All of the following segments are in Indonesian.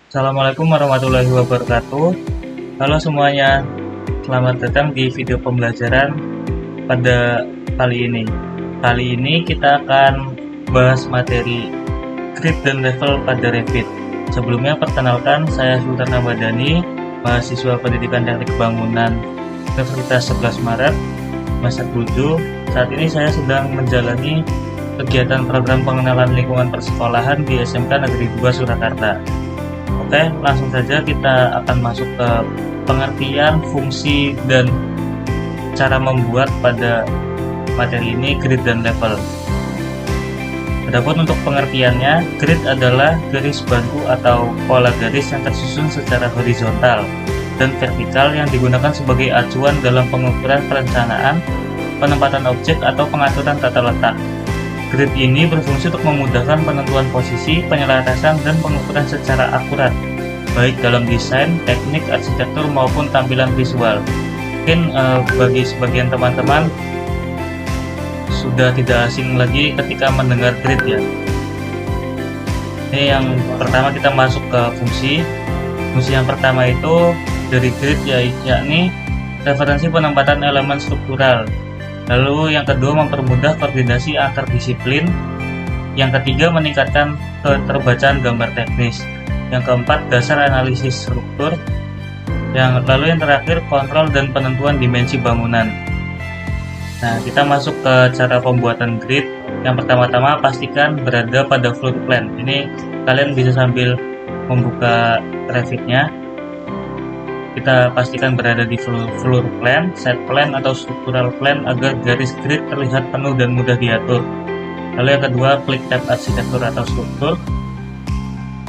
Assalamualaikum warahmatullahi wabarakatuh. Halo semuanya, selamat datang di video pembelajaran pada kali ini. Kali ini kita akan bahas materi grid dan level pada Revit. Sebelumnya perkenalkan, saya Sultan Ramadhani, mahasiswa Pendidikan Teknik Bangunan Universitas 11 Maret, semester 7. Saat ini saya sedang menjalani kegiatan program pengenalan lingkungan persekolahan di SMK Negeri 2 Surakarta. Oke, langsung saja kita akan masuk ke pengertian, fungsi, dan cara membuat pada materi ini grid dan level. Adapun untuk pengertiannya, grid adalah garis bantu atau pola garis yang tersusun secara horizontal dan vertikal yang digunakan sebagai acuan dalam pengukuran perencanaan, penempatan objek, atau pengaturan tata letak. Grid ini berfungsi untuk memudahkan penentuan posisi, penyelarasan, dan pengukuran secara akurat, baik dalam desain, teknik, arsitektur, maupun tampilan visual. Mungkin bagi sebagian teman-teman sudah tidak asing lagi ketika mendengar grid ya. Ini yang pertama, kita masuk ke fungsi. Fungsi yang pertama itu dari grid yakni referensi penempatan elemen struktural. Lalu yang kedua, mempermudah koordinasi antar disiplin. Yang ketiga, meningkatkan keterbacaan gambar teknis. Yang keempat, dasar analisis struktur. Lalu yang terakhir, kontrol dan penentuan dimensi bangunan. Nah, kita masuk ke cara pembuatan grid. Yang pertama-tama, pastikan berada pada floor plan. Ini kalian bisa sambil membuka Revit-nya. Kita pastikan berada di floor plan, set plan, atau structural plan agar garis grid terlihat penuh dan mudah diatur. Lalu yang kedua, klik tab arsitektur atau struktur.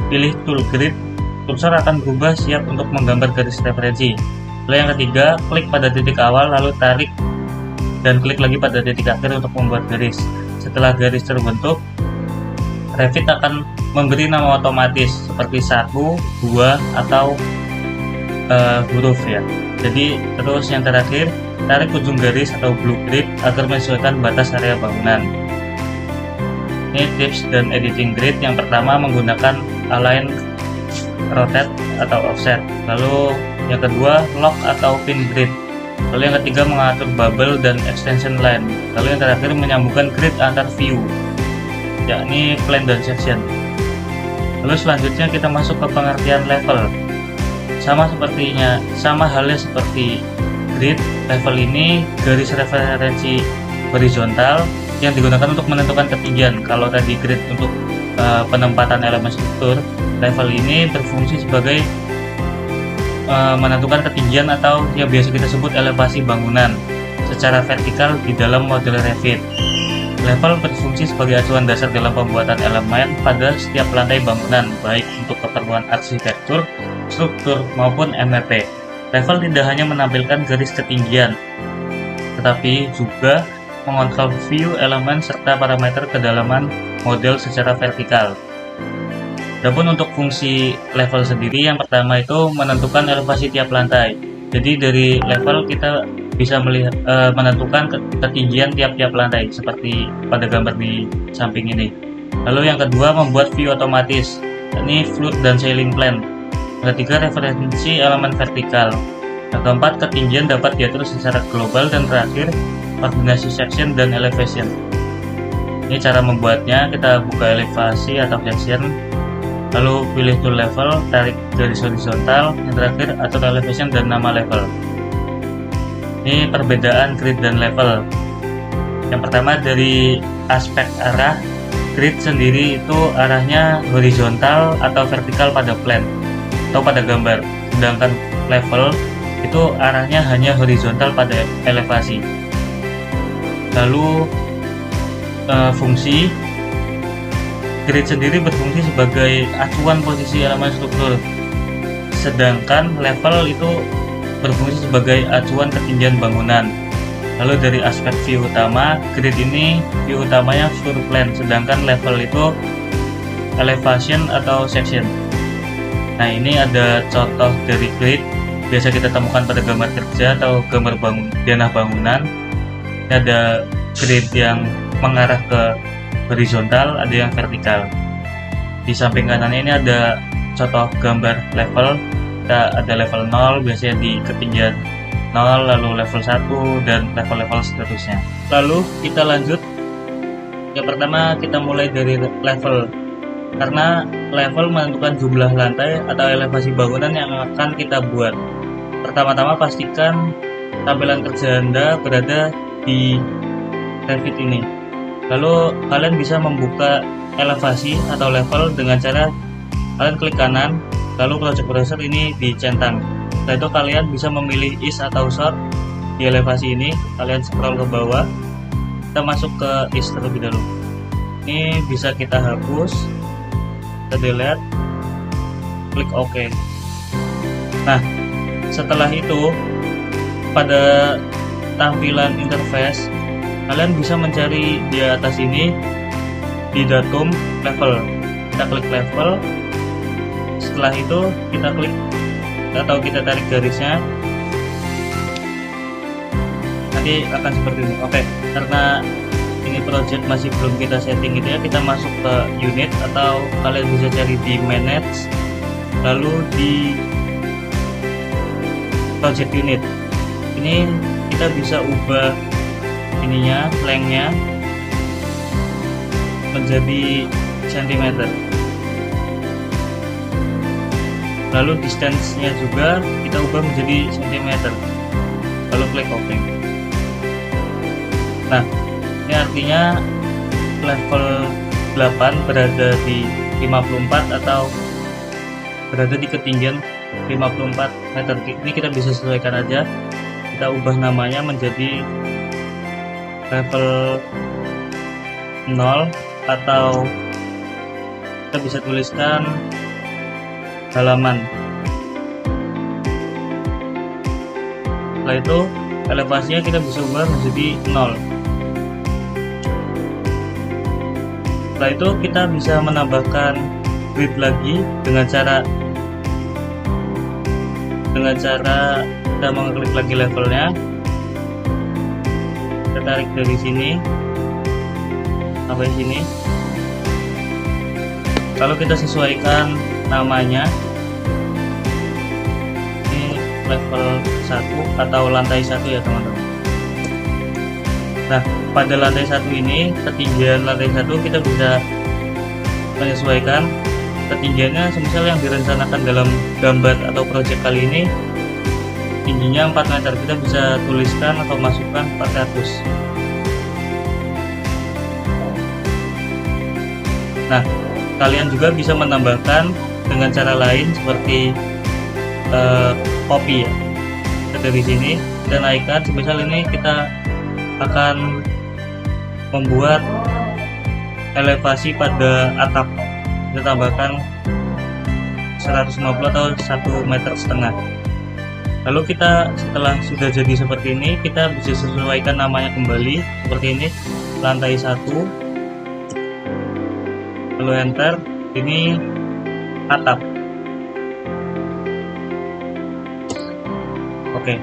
Pilih tool grid, kursor akan berubah siap untuk menggambar garis referensi. Lalu yang ketiga, klik pada titik awal, lalu tarik dan klik lagi pada titik akhir untuk membuat garis. Setelah garis terbentuk, Revit akan memberi nama otomatis seperti 1, 2, atau huruf ya. Jadi terus yang terakhir, tarik ujung garis atau blue grid agar menyesuaikan batas area bangunan. Ini tips dan editing grid. Yang pertama, menggunakan align, rotate, atau offset. Lalu yang kedua, lock atau pin grid. Lalu yang ketiga, mengatur bubble dan extension line. Lalu yang terakhir, menyambungkan grid antar view, yakni plan dan section. Lalu selanjutnya kita masuk ke pengertian level. Sama halnya seperti grid, level ini garis referensi horizontal yang digunakan untuk menentukan ketinggian. Kalau tadi grid untuk penempatan elemen struktur, level ini berfungsi sebagai menentukan ketinggian atau yang biasa kita sebut elevasi bangunan secara vertikal di dalam model Revit. Level berfungsi sebagai acuan dasar dalam pembuatan elemen pada setiap lantai bangunan, baik untuk keperluan arsitektur, struktur, maupun MEP. Level tidak hanya menampilkan garis ketinggian, tetapi juga mengontrol view elemen serta parameter kedalaman model secara vertikal. Adapun untuk fungsi level sendiri, yang pertama itu menentukan elevasi tiap lantai. Jadi dari level kita bisa melihat menentukan ketinggian tiap-tiap lantai seperti pada gambar di samping ini. Lalu yang kedua, membuat view otomatis, ini floor dan ceiling plan. Yang ketiga, referensi elemen vertikal. Yang keempat, ketinggian dapat diatur secara global. Dan terakhir, koordinasi section dan elevation. Ini cara membuatnya. Kita buka elevasi atau section, lalu pilih tool level, tarik garis horizontal. Yang terakhir, atur elevation dan nama level. Ini perbedaan grid dan level. Yang pertama, dari aspek arah, grid sendiri itu arahnya horizontal atau vertikal pada plan atau pada gambar, sedangkan level itu arahnya hanya horizontal pada elevasi. Lalu fungsi grid sendiri berfungsi sebagai acuan posisi elemen struktur, sedangkan level itu berfungsi sebagai acuan ketinggian bangunan. Lalu dari aspek view utama, grid ini view utamanya floor plan, sedangkan level itu elevation atau section. Nah, ini ada contoh dari grid biasa kita temukan pada gambar kerja atau gambar denah bangunan. Ini ada grid yang mengarah ke horizontal, ada yang vertikal. Di samping kanannya ini ada contoh gambar level, kita ada level 0 biasanya di ketinggian 0, lalu level 1 dan level-level seterusnya. Lalu kita lanjut. Yang pertama kita mulai dari level, karena level menentukan jumlah lantai atau elevasi bangunan yang akan kita buat. Pertama-tama pastikan tampilan kerja Anda berada di Revit ini. Lalu kalian bisa membuka elevasi atau level dengan cara kalian klik kanan, lalu project browser ini dicentang. Setelah itu kalian bisa memilih is atau sort di elevasi ini. Kalian scroll ke bawah, kita masuk ke is terlebih dahulu. Ini bisa kita hapus, kita delete, klik OK. Nah, setelah itu pada tampilan interface kalian bisa mencari di atas ini di datum level. Kita klik level, setelah itu kita klik atau kita tarik garisnya, nanti akan seperti ini. Oke, karena ini project masih belum kita setting gitu ya, kita masuk ke unit atau kalian bisa cari di manage, lalu di project unit. Ini kita bisa ubah ininya, lengthnya menjadi cm. Lalu distance-nya juga kita ubah menjadi cm. Lalu klik OK. Nah, ini artinya level 8 berada di 54 atau berada di ketinggian 54 meter. Ini kita bisa sesuaikan aja. Kita ubah namanya menjadi level 0 atau kita bisa tuliskan halaman. Setelah itu elevasinya kita bisa ubah menjadi 0. Setelah itu kita bisa menambahkan grid lagi dengan cara kita mengklik lagi levelnya, kita tarik dari sini sampai sini, lalu kita sesuaikan namanya. Ini level 1 atau lantai 1 ya teman-teman. Nah, pada lantai 1 ini, ketinggian lantai 1 kita bisa menyesuaikan ketinggiannya. Semisal yang direncanakan dalam gambar atau project kali ini tingginya 4 meter, kita bisa tuliskan atau masukkan 400. Nah, kalian juga bisa menambahkan dengan cara lain seperti copy ya. Dari sini kita naikkan, semisal ini kita akan membuat elevasi pada atap, kita tambahkan 150 atau 1,5 meter. Lalu kita setelah sudah jadi seperti ini, kita bisa sesuaikan namanya kembali seperti ini, lantai 1, lalu enter. Ini atap. Oke.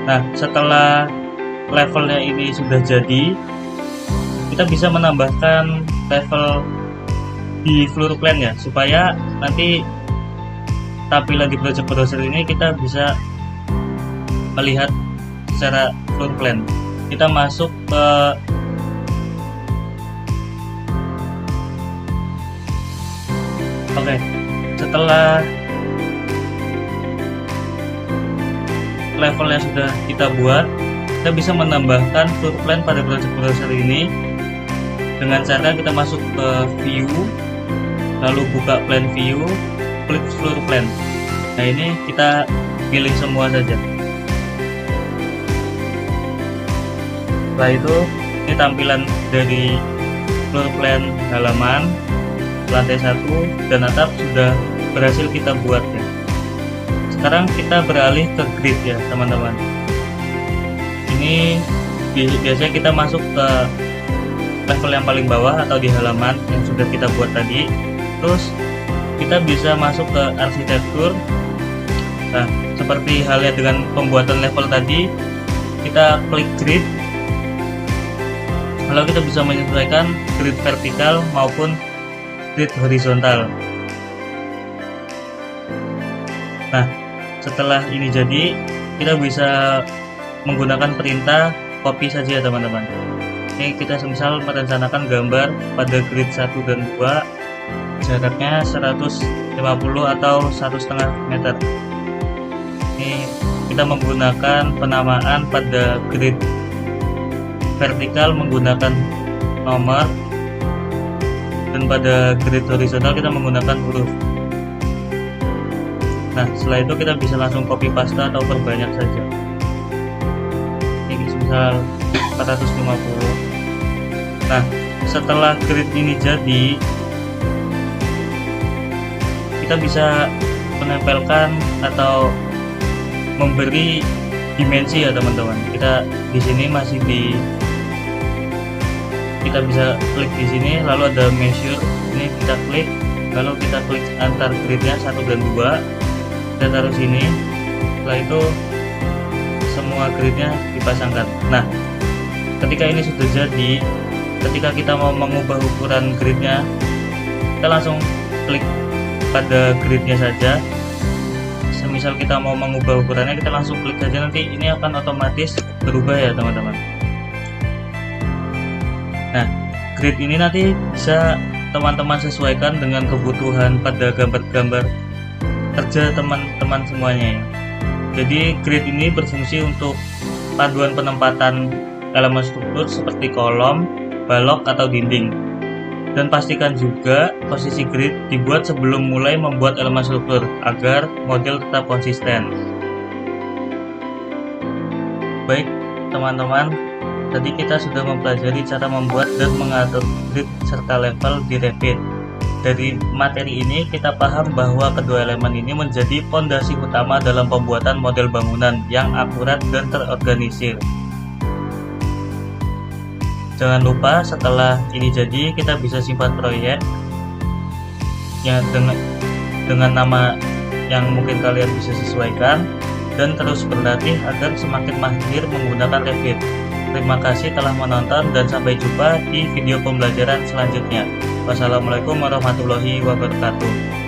Nah, setelah levelnya ini sudah jadi, kita bisa menambahkan level di floor plan ya, supaya nanti tampilan di project browser ini kita bisa melihat secara floor plan. Kita masuk ke setelah levelnya sudah kita buat, kita bisa menambahkan floor plan pada project browser ini dengan cara kita masuk ke view, lalu buka plan view, klik floor plan. Nah, ini kita pilih semua saja. Setelah itu ini tampilan dari floor plan halaman, lantai 1 dan atap sudah berhasil kita buat ya. Sekarang kita beralih ke grid ya teman-teman. Ini biasanya kita masuk ke level yang paling bawah atau di halaman yang sudah kita buat tadi. Terus kita bisa masuk ke arsitektur. Nah, seperti halnya dengan pembuatan level tadi, kita klik grid, Lalu kita bisa menyesuaikan grid vertikal maupun grid horizontal. Nah, setelah ini jadi, kita bisa menggunakan perintah copy saja teman-teman. Ini kita semisal merencanakan gambar pada grid 1 dan 2, jaraknya 150 atau 1,5 meter. Ini kita menggunakan penamaan pada grid vertikal menggunakan nomor, dan pada grid horizontal kita menggunakan huruf. Nah, setelah itu kita bisa langsung copy paste atau perbanyak saja. Ini misal 450. Nah, setelah grid ini jadi, kita bisa menempelkan atau memberi dimensi ya teman-teman. Kita di sini masih kita bisa klik di sini, lalu ada measure. Ini kita klik, lalu kita klik antar gridnya 1 dan 2. Kita taruh sini. Setelah itu semua gridnya dipasangkan. Nah, ketika ini sudah jadi, ketika kita mau mengubah ukuran gridnya, kita langsung klik pada gridnya saja. Semisal kita mau mengubah ukurannya, kita langsung klik saja, nanti ini akan otomatis berubah ya teman-teman. Nah, grid ini nanti bisa teman-teman sesuaikan dengan kebutuhan pada gambar-gambar kerja teman-teman semuanya ya. Jadi grid ini berfungsi untuk panduan penempatan elemen struktur seperti kolom, balok atau dinding. Dan pastikan juga posisi grid dibuat sebelum mulai membuat elemen struktur agar model tetap konsisten. Baik teman-teman, tadi kita sudah mempelajari cara membuat dan mengatur grid serta level di Revit. Dari materi ini kita paham bahwa kedua elemen ini menjadi fondasi utama dalam pembuatan model bangunan yang akurat dan terorganisir. Jangan lupa setelah ini jadi, kita bisa simpan proyek yang dengan nama yang mungkin kalian bisa sesuaikan, dan terus berlatih agar semakin mahir menggunakan Revit. Terima kasih telah menonton dan sampai jumpa di video pembelajaran selanjutnya. Wassalamualaikum warahmatullahi wabarakatuh.